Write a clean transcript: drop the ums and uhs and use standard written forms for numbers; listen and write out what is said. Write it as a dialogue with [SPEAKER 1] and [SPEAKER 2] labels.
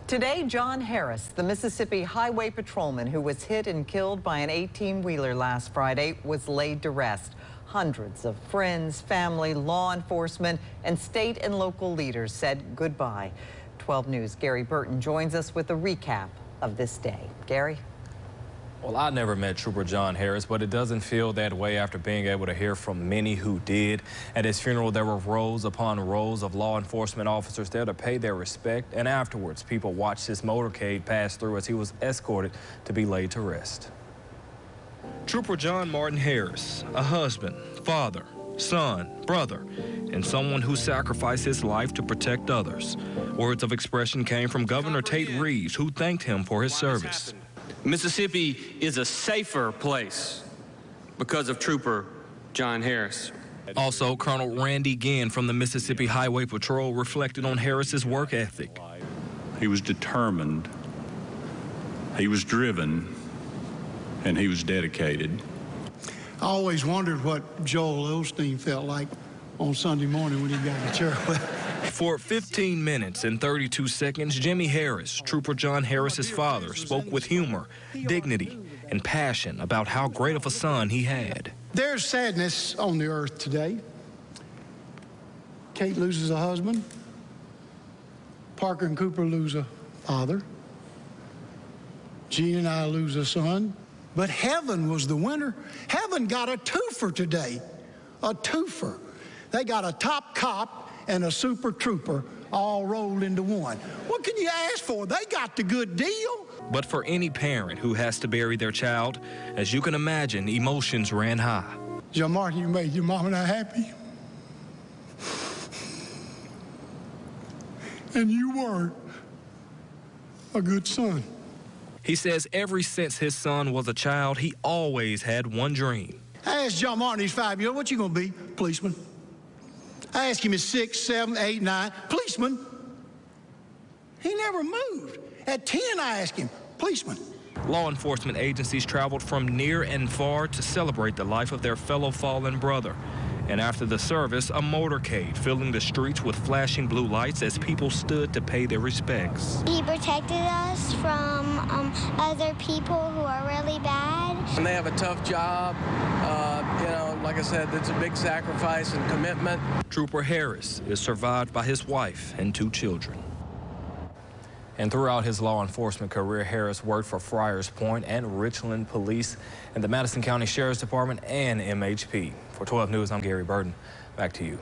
[SPEAKER 1] Today, John Harris, the Mississippi Highway Patrolman who was hit and killed by an 18-wheeler last Friday, was laid to rest. Hundreds of friends, family, law enforcement, and state and local leaders said goodbye. 12 News' Gary Burton joins us with a recap of this day. Gary?
[SPEAKER 2] Well, I never met Trooper John Harris, but it doesn't feel that way after being able to hear from many who did. At his funeral, there were rows upon rows of law enforcement officers there to pay their respect, and afterwards, people watched his motorcade pass through as he was escorted to be laid to rest. Trooper John Martin Harris, a husband, father, son, brother, and someone who sacrificed his life to protect others. Words of expression came from Governor Tate Reeves, who thanked him for his service.
[SPEAKER 3] Mississippi is a safer place because of Trooper John Harris.
[SPEAKER 2] Also, Colonel Randy Ginn from the Mississippi Highway Patrol reflected on Harris's work ethic.
[SPEAKER 4] He was determined, he was driven, and he was dedicated.
[SPEAKER 5] I always wondered what Joel Osteen felt like on Sunday morning when he got to church.
[SPEAKER 2] For 15 minutes and 32 seconds, Jimmy Harris, Trooper John Harris's father, spoke with humor, dignity, and passion about how great of a son he had.
[SPEAKER 5] There's sadness on the earth today. Kate loses a husband. Parker and Cooper lose a father. Gene and I lose a son. But heaven was the winner. Heaven got a twofer today, a twofer. They got a top cop and a super trooper all rolled into one. What can you ask for? They got the good deal.
[SPEAKER 2] But for any parent who has to bury their child, as you can imagine, emotions ran high.
[SPEAKER 5] John Martin, you made your mom and I happy. And you were a good son.
[SPEAKER 2] He says ever since his son was a child, he always had one dream.
[SPEAKER 5] I asked John Martin, he's 5 years old, what you gonna be? Policeman. I asked him at 6, 7, 8, 9, policeman. He never moved. At 10, I asked him, policeman.
[SPEAKER 2] Law enforcement agencies traveled from near and far to celebrate the life of their fellow fallen brother. And after the service, a motorcade filling the streets with flashing blue lights as people stood to pay their respects.
[SPEAKER 6] He protected us from other people who are really bad.
[SPEAKER 7] And they have a tough job. Like I said, it's a big sacrifice and commitment.
[SPEAKER 2] Trooper Harris is survived by his wife and 2 children. And throughout his law enforcement career, Harris worked for Friars Point and Richland Police and the Madison County Sheriff's Department and MHP. For 12 News, I'm Gary Burton. Back to you.